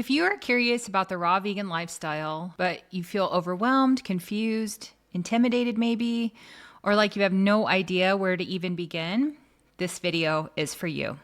If you are curious about the raw vegan lifestyle, but you feel overwhelmed, confused, intimidated maybe, or like you have no idea where to even begin, this video is for you.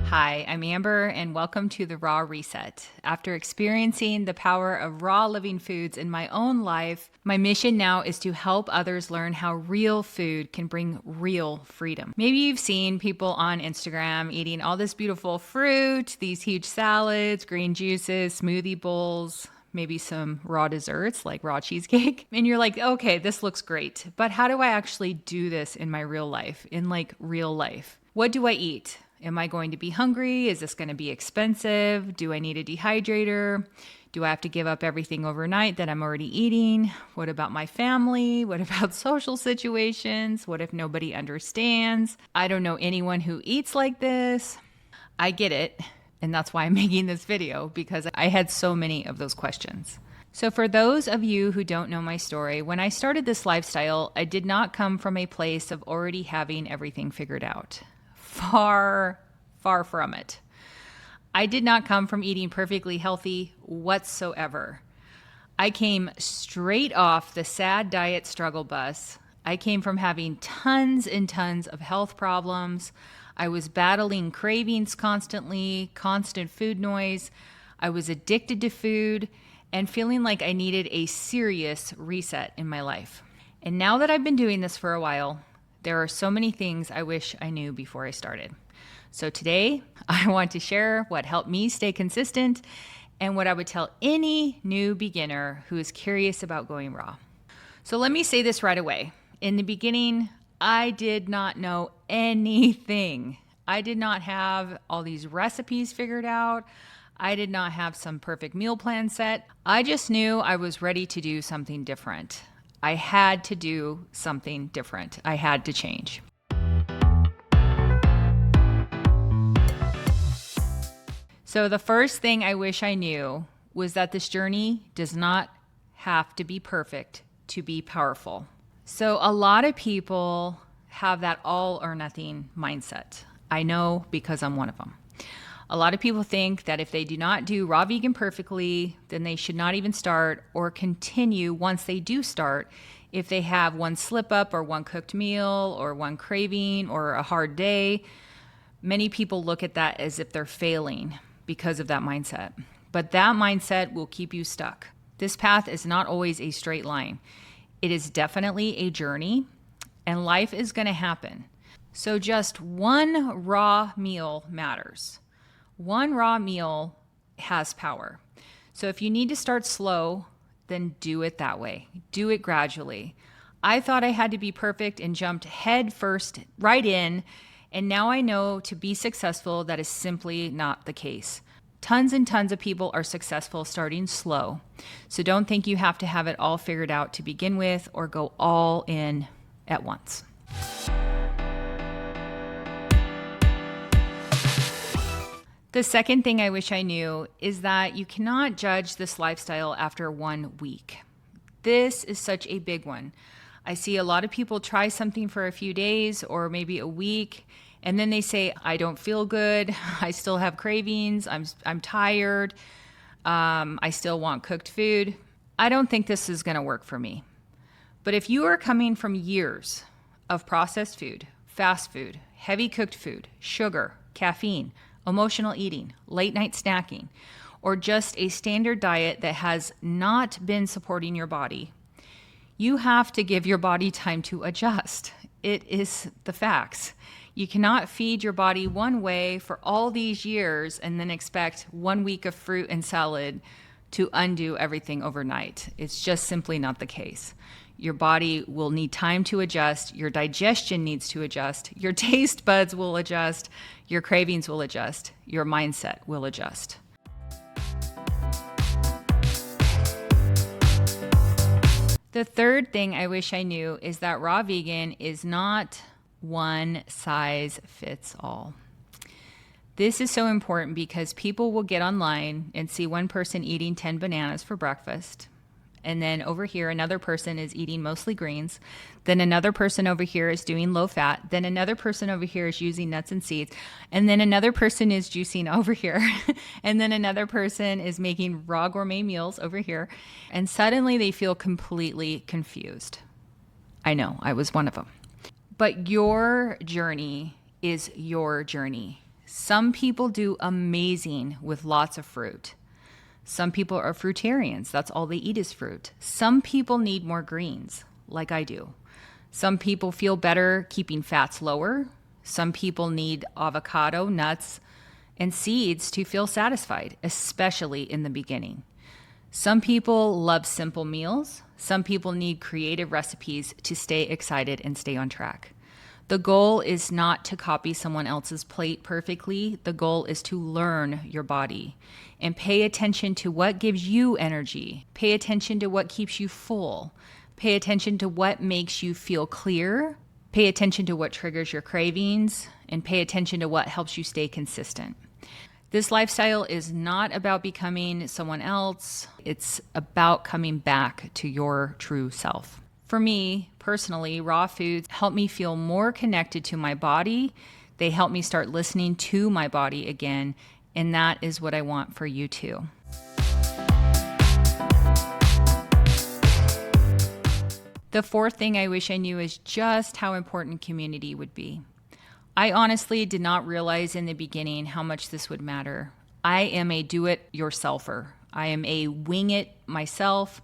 Hi, I'm Amber, and welcome to the Raw Reset. After experiencing the power of raw living foods in my own life, my mission now is to help others learn how real food can bring real freedom. Maybe you've seen people on Instagram eating all this beautiful fruit, these huge salads, green juices, smoothie bowls, maybe some raw desserts like raw cheesecake. And you're like, okay, this looks great, but how do I actually do this in my real life, in like real life? What do I eat? Am I going to be hungry? Is this going to be expensive? Do I need a dehydrator? Do I have to give up everything overnight that I'm already eating? What about my family? What about social situations? What if nobody understands? I don't know anyone who eats like this. I get it. And that's why I'm making this video, because I had so many of those questions. So for those of you who don't know my story, when I started this lifestyle, I did not come from a place of already having everything figured out. Far from it. I did not come from eating perfectly healthy whatsoever. I came straight off the sad diet struggle bus. I came from having tons and tons of health problems. I was battling cravings constantly, constant food noise. I was addicted to food and feeling like I needed a serious reset in my life. And now that I've been doing this for a while, there are so many things I wish I knew before I started. So today, I want to share what helped me stay consistent and what I would tell any new beginner who is curious about going raw. So let me say this right away. In the beginning, I did not know anything. I did not have all these recipes figured out. I did not have some perfect meal plan set. I just knew I was ready to do something different. I had to do something different. I had to change. So the first thing I wish I knew was that this journey does not have to be perfect to be powerful. So a lot of people have that all or nothing mindset. I know because I'm one of them. A lot of people think that if they do not do raw vegan perfectly, then they should not even start or continue once they do start if they have one slip up or one cooked meal or one craving or a hard day. Many people look at that as if they're failing because of that mindset. But that mindset will keep you stuck. This path is not always a straight line. It is definitely a journey, and life is going to happen. So just one raw meal matters. One raw meal has power. So if you need to start slow, then do it that way. Do it gradually. I thought I had to be perfect and jumped head first right in, and now I know to be successful, that is simply not the case. Tons and tons of people are successful starting slow. So don't think you have to have it all figured out to begin with or go all in at once. The second thing I wish I knew is that you cannot judge this lifestyle after 1 week. This is such a big one. I see a lot of people try something for a few days or maybe a week, and then they say, I don't feel good. I still have cravings. I'm tired. I still want cooked food. I don't think this is going to work for me. But if you are coming from years of processed food, fast food, heavy cooked food, sugar, caffeine, emotional eating, late night snacking, or just a standard diet that has not been supporting your body, you have to give your body time to adjust. It is the facts. You cannot feed your body one way for all these years and then expect 1 week of fruit and salad to undo everything overnight. It's just simply not the case. Your body will need time to adjust. Your digestion needs to adjust. Your taste buds will adjust. Your cravings will adjust. Your mindset will adjust. The third thing I wish I knew is that raw vegan is not one size fits all. This is so important because people will get online and see one person eating 10 bananas for breakfast, And then over here, another person is eating mostly greens. Then another person over here is doing low fat. Then another person over here is using nuts and seeds. And then another person is juicing over here. And then another person is making raw gourmet meals over here. And suddenly they feel completely confused. I know, I was one of them. But your journey is your journey. Some people do amazing with lots of fruit. Some people are fruitarians. That's all they eat is fruit. Some people need more greens, like I do. Some people feel better keeping fats lower. Some people need avocado, nuts, and seeds to feel satisfied, especially in the beginning. Some people love simple meals. Some people need creative recipes to stay excited and stay on track. The goal is not to copy someone else's plate perfectly. The goal is to learn your body and pay attention to what gives you energy. Pay attention to what keeps you full. Pay attention to what makes you feel clear. Pay attention to what triggers your cravings, and pay attention to what helps you stay consistent. This lifestyle is not about becoming someone else. It's about coming back to your true self. For me, personally, raw foods help me feel more connected to my body. They help me start listening to my body again, and that is what I want for you too. The fourth thing I wish I knew is just how important community would be. I honestly did not realize in the beginning how much this would matter. I am a do-it-yourselfer. I am a wing it myself,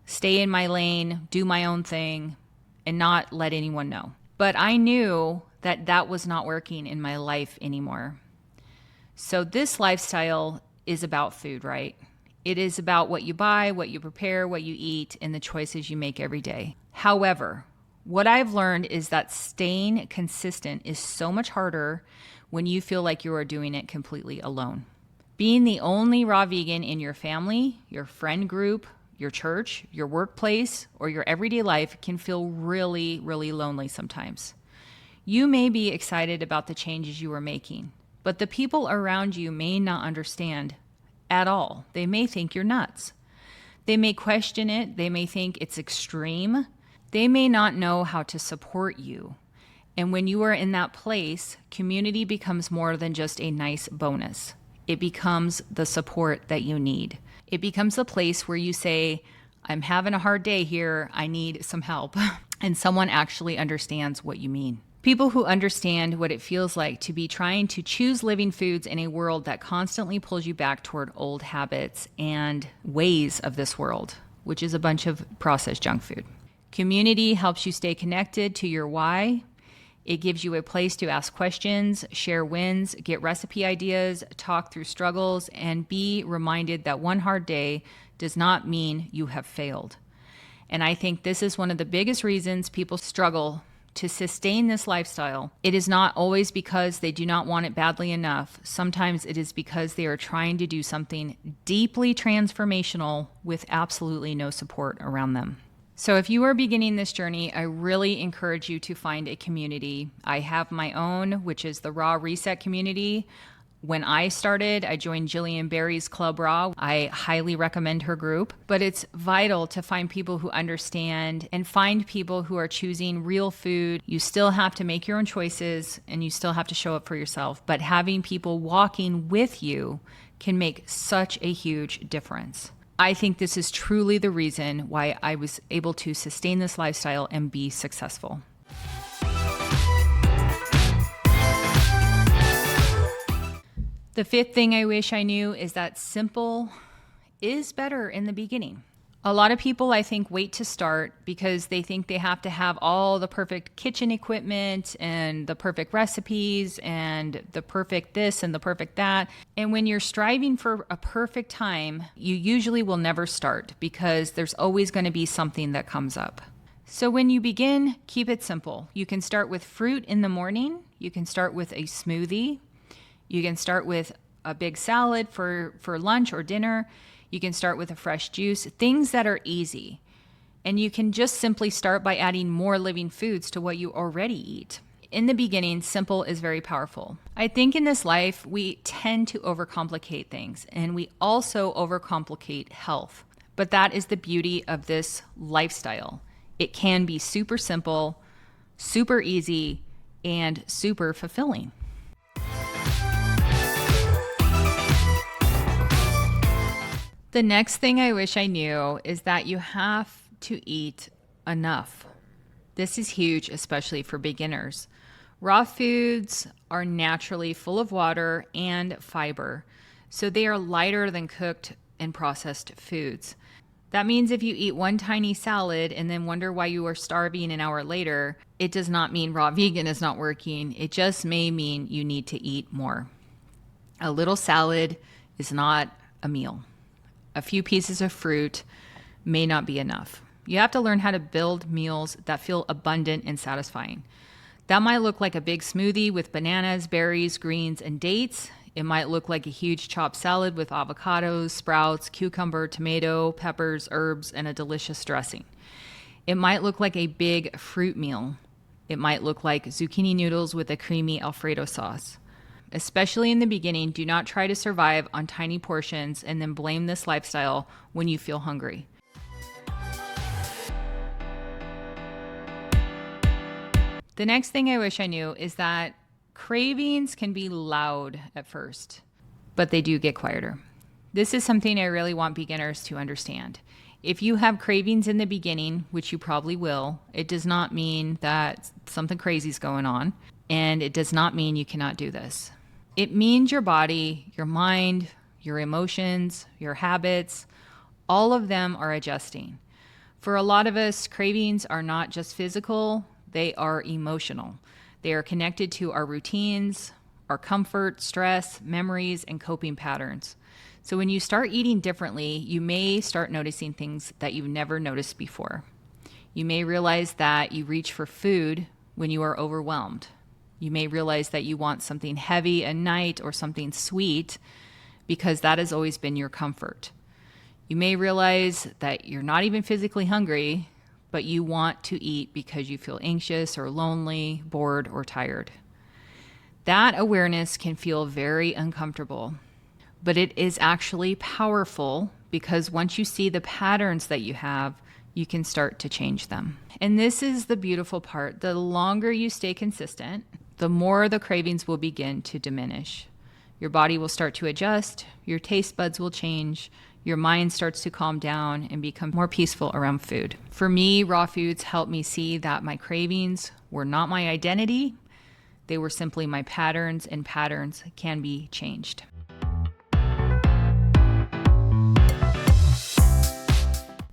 stay in my lane, do my own thing, and not let anyone know. But I knew that that was not working in my life anymore. So this lifestyle is about food, right? It is about what you buy, what you prepare, what you eat, and the choices you make every day. However, what I've learned is that staying consistent is so much harder when you feel like you are doing it completely alone. Being the only raw vegan in your family, your friend group, your church, your workplace, or your everyday life can feel really, really lonely sometimes. You may be excited about the changes you are making, but the people around you may not understand at all. They may think you're nuts. They may question it. They may think it's extreme. They may not know how to support you. And when you are in that place, community becomes more than just a nice bonus. It becomes the support that you need. It becomes a place where you say, I'm having a hard day here. I need some help. And someone actually understands what you mean. People who understand what it feels like to be trying to choose living foods in a world that constantly pulls you back toward old habits and ways of this world, which is a bunch of processed junk food. Community helps you stay connected to your why. It gives you a place to ask questions, share wins, get recipe ideas, talk through struggles, and be reminded that one hard day does not mean you have failed. And I think this is one of the biggest reasons people struggle to sustain this lifestyle. It is not always because they do not want it badly enough. Sometimes it is because they are trying to do something deeply transformational with absolutely no support around them. So if you are beginning this journey, I really encourage you to find a community. I have my own, which is the Raw Reset community. When I started, I joined Jillian Berry's Club Raw. I highly recommend her group, but it's vital to find people who understand and find people who are choosing real food. You still have to make your own choices and you still have to show up for yourself, but having people walking with you can make such a huge difference. I think this is truly the reason why I was able to sustain this lifestyle and be successful. The fifth thing I wish I knew is that simple is better in the beginning. A lot of people, I think, wait to start because they think they have to have all the perfect kitchen equipment and the perfect recipes and the perfect this and the perfect that. And when you're striving for a perfect time, you usually will never start because there's always going to be something that comes up. So when you begin, keep it simple. You can start with fruit in the morning. You can start with a smoothie. You can start with a big salad for lunch or dinner. You can start with a fresh juice, things that are easy. And you can just simply start by adding more living foods to what you already eat. In the beginning, simple is very powerful. I think in this life, we tend to overcomplicate things, and we also overcomplicate health. But that is the beauty of this lifestyle. It can be super simple, super easy, and super fulfilling. The next thing I wish I knew is that you have to eat enough. This is huge, especially for beginners. Raw foods are naturally full of water and fiber, so they are lighter than cooked and processed foods. That means if you eat one tiny salad and then wonder why you are starving an hour later, it does not mean raw vegan is not working. It just may mean you need to eat more. A little salad is not a meal. A few pieces of fruit may not be enough. You have to learn how to build meals that feel abundant and satisfying. That might look like a big smoothie with bananas, berries, greens, and dates. It might look like a huge chopped salad with avocados, sprouts, cucumber, tomato, peppers, herbs, and a delicious dressing. It might look like a big fruit meal. It might look like zucchini noodles with a creamy Alfredo sauce. Especially in the beginning, do not try to survive on tiny portions and then blame this lifestyle when you feel hungry. The next thing I wish I knew is that cravings can be loud at first, but they do get quieter. This is something I really want beginners to understand. If you have cravings in the beginning, which you probably will, it does not mean that something crazy is going on, and it does not mean you cannot do this. It means your body, your mind, your emotions, your habits, all of them are adjusting. For a lot of us, cravings are not just physical, they are emotional. They are connected to our routines, our comfort, stress, memories, and coping patterns. So when you start eating differently, you may start noticing things that you've never noticed before. You may realize that you reach for food when you are overwhelmed. You may realize that you want something heavy at night or something sweet because that has always been your comfort. You may realize that you're not even physically hungry, but you want to eat because you feel anxious or lonely, bored, or tired. That awareness can feel very uncomfortable, but it is actually powerful because once you see the patterns that you have, you can start to change them. And this is the beautiful part. The longer you stay consistent, the more the cravings will begin to diminish. Your body will start to adjust, your taste buds will change, your mind starts to calm down and become more peaceful around food. For me, raw foods helped me see that my cravings were not my identity. They were simply my patterns, and patterns can be changed.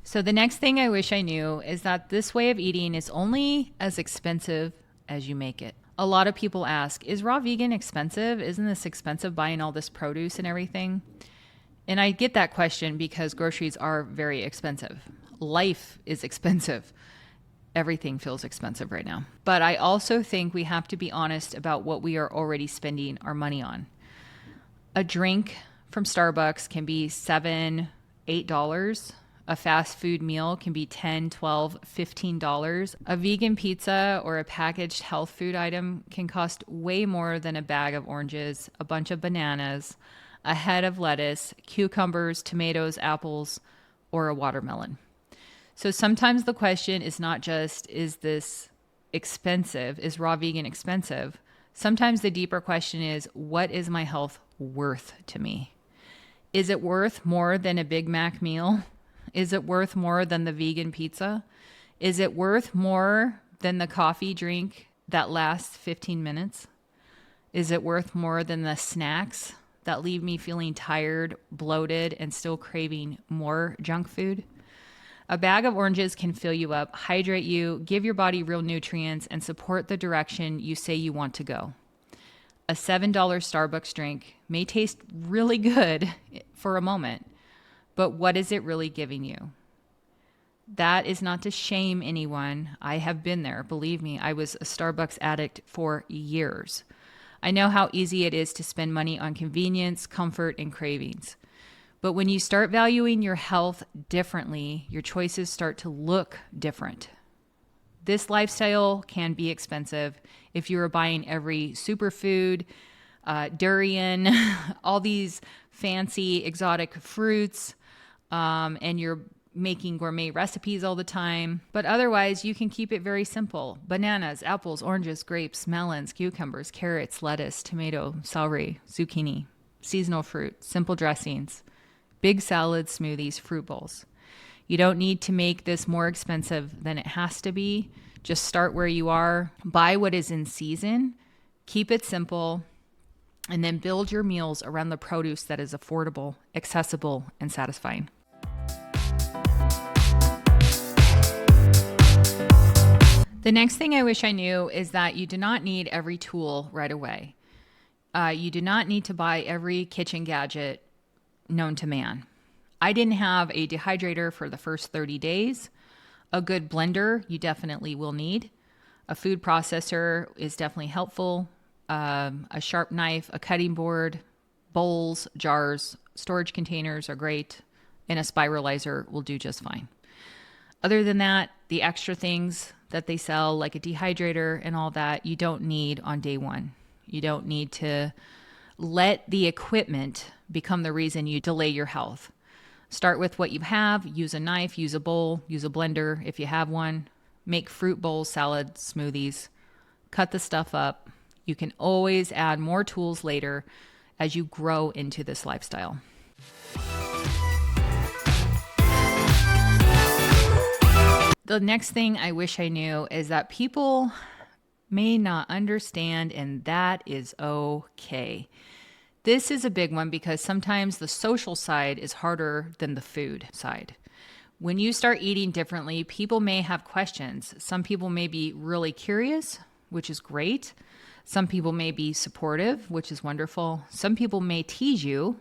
So the next thing I wish I knew is that this way of eating is only as expensive as you make it. A lot of people ask, is raw vegan expensive? Isn't this expensive buying all this produce and everything? And I get that question because groceries are very expensive. Life is expensive. Everything feels expensive right now. But I also think we have to be honest about what we are already spending our money on. A drink from Starbucks can be $7, $8. A fast food meal can be $10, $12, $15. A vegan pizza or a packaged health food item can cost way more than a bag of oranges, a bunch of bananas, a head of lettuce, cucumbers, tomatoes, apples, or a watermelon. So sometimes the question is not just, is this expensive? Is raw vegan expensive? Sometimes the deeper question is, what is my health worth to me? Is it worth more than a Big Mac meal? Is it worth more than the vegan pizza? Is it worth more than the coffee drink that lasts 15 minutes? Is it worth more than the snacks that leave me feeling tired, bloated, and still craving more junk food? A bag of oranges can fill you up, hydrate you, give your body real nutrients, and support the direction you say you want to go. A $7 Starbucks drink may taste really good for a moment, but what is it really giving you? That is not to shame anyone. I have been there. Believe me, I was a Starbucks addict for years. I know how easy it is to spend money on convenience, comfort, and cravings. But when you start valuing your health differently, your choices start to look different. This lifestyle can be expensive if you are buying every superfood, durian, all these fancy exotic fruits, and you're making gourmet recipes all the time. But otherwise, you can keep it very simple. Bananas, apples, oranges, grapes, melons, cucumbers, carrots, lettuce, tomato, celery, zucchini, seasonal fruit, simple dressings, big salads, smoothies, fruit bowls. You don't need to make this more expensive than it has to be. Just start where you are, buy what is in season, keep it simple, and then build your meals around the produce that is affordable, accessible, and satisfying. The next thing I wish I knew is that you do not need every tool right away. You do not need to buy every kitchen gadget known to man. I didn't have a dehydrator for the first 30 days. A good blender you definitely will need. A food processor is definitely helpful. A sharp knife, a cutting board, bowls, jars, storage containers are great, and a spiralizer will do just fine. Other than that, the extra things that they sell, like a dehydrator and all that, you don't need on day one. You don't need to let the equipment become the reason you delay your health. Start with what you have. Use a knife, use a bowl, use a blender if you have one. Make fruit bowls, salads, smoothies. Cut the stuff up. You can always add more tools later as you grow into this lifestyle. The next thing I wish I knew is that people may not understand, and that is okay. This is a big one because sometimes the social side is harder than the food side. When you start eating differently, people may have questions. Some people may be really curious, which is great. Some people may be supportive, which is wonderful. Some people may tease you.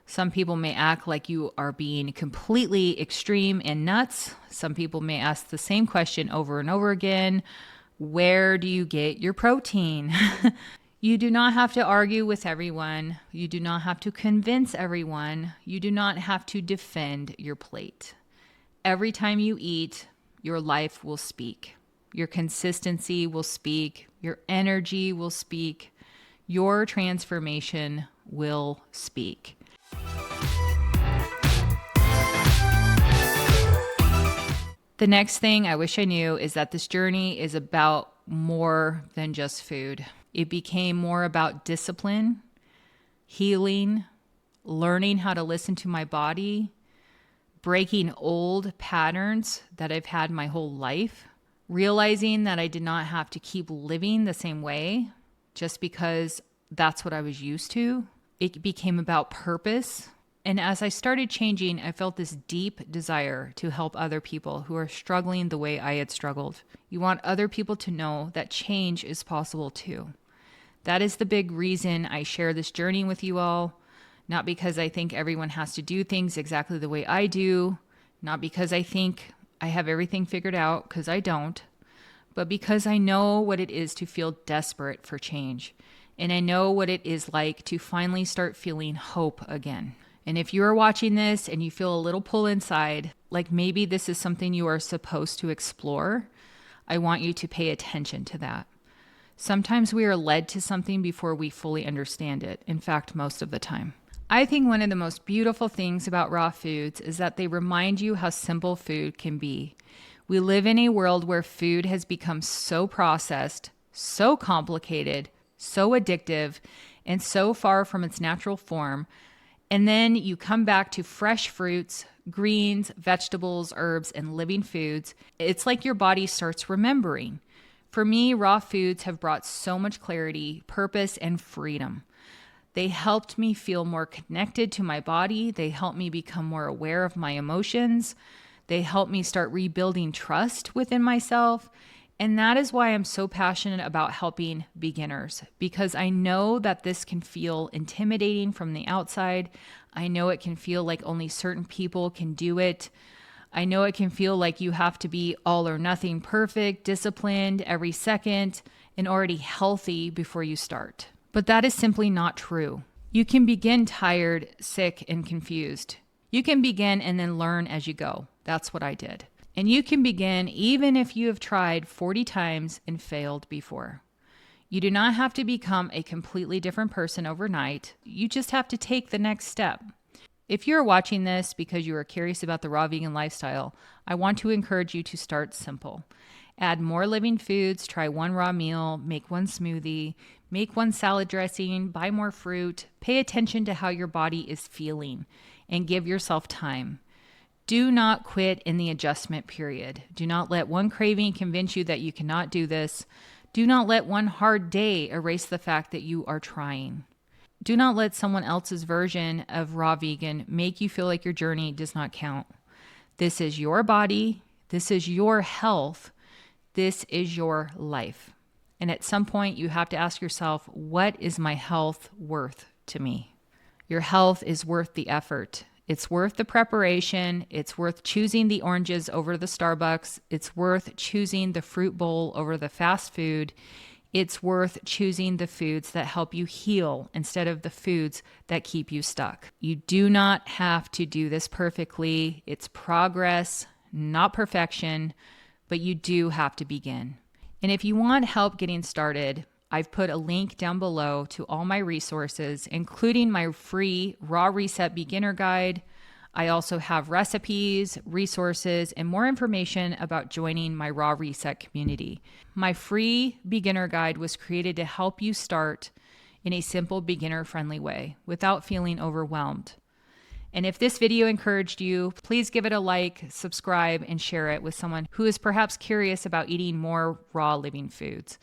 Some people may act like you are being completely extreme and nuts. Some people may ask the same question over and over again. Where do you get your protein? You do not have to argue with everyone. You do not have to convince everyone. You do not have to defend your plate. Every time you eat, your life will speak. Your consistency will speak. Your energy will speak. Your transformation will speak. The next thing I wish I knew is that this journey is about more than just food. It became more about discipline, healing, learning how to listen to my body, breaking old patterns that I've had my whole life, realizing that I did not have to keep living the same way just because that's what I was used to. It became about purpose. And as I started changing, I felt this deep desire to help other people who are struggling the way I had struggled. You want other people to know that change is possible too. That is the big reason I share this journey with you all. Not because I think everyone has to do things exactly the way I do. Not because I think I have everything figured out, because I don't. But because I know what it is to feel desperate for change. And I know what it is like to finally start feeling hope again. And if you are watching this and you feel a little pull inside, like maybe this is something you are supposed to explore, I want you to pay attention to that. Sometimes we are led to something before we fully understand it. In fact, most of the time. I think one of the most beautiful things about raw foods is that they remind you how simple food can be. We live in a world where food has become so processed, so complicated, so addictive, and so far from its natural form. And then you come back to fresh fruits, greens, vegetables, herbs, and living foods. It's like your body starts remembering. For me, raw foods have brought so much clarity, purpose, and freedom. They helped me feel more connected to my body. They helped me become more aware of my emotions. They helped me start rebuilding trust within myself. And that is why I'm so passionate about helping beginners, because I know that this can feel intimidating from the outside. I know it can feel like only certain people can do it. I know it can feel like you have to be all or nothing perfect, disciplined every second, and already healthy before you start. But that is simply not true. You can begin tired, sick, and confused. You can begin and then learn as you go. That's what I did. And you can begin even if you have tried 40 times and failed before. You do not have to become a completely different person overnight. You just have to take the next step. If you're watching this because you are curious about the raw vegan lifestyle, I want to encourage you to start simple. Add more living foods, try one raw meal, make one smoothie, make one salad dressing, buy more fruit, pay attention to how your body is feeling, and give yourself time. Do not quit in the adjustment period. Do not let one craving convince you that you cannot do this. Do not let one hard day erase the fact that you are trying. Do not let someone else's version of raw vegan make you feel like your journey does not count. This is your body. This is your health. This is your life. And at some point, you have to ask yourself, what is my health worth to me? Your health is worth the effort. It's worth the preparation. It's worth choosing the oranges over the Starbucks. It's worth choosing the fruit bowl over the fast food. It's worth choosing the foods that help you heal instead of the foods that keep you stuck. You do not have to do this perfectly. It's progress, not perfection, but you do have to begin. And if you want help getting started, I've put a link down below to all my resources, including my free Raw Reset Beginner Guide. I also have recipes, resources, and more information about joining my Raw Reset community. My free beginner guide was created to help you start in a simple, beginner-friendly way without feeling overwhelmed. And if this video encouraged you, please give it a like, subscribe, and share it with someone who is perhaps curious about eating more raw living foods.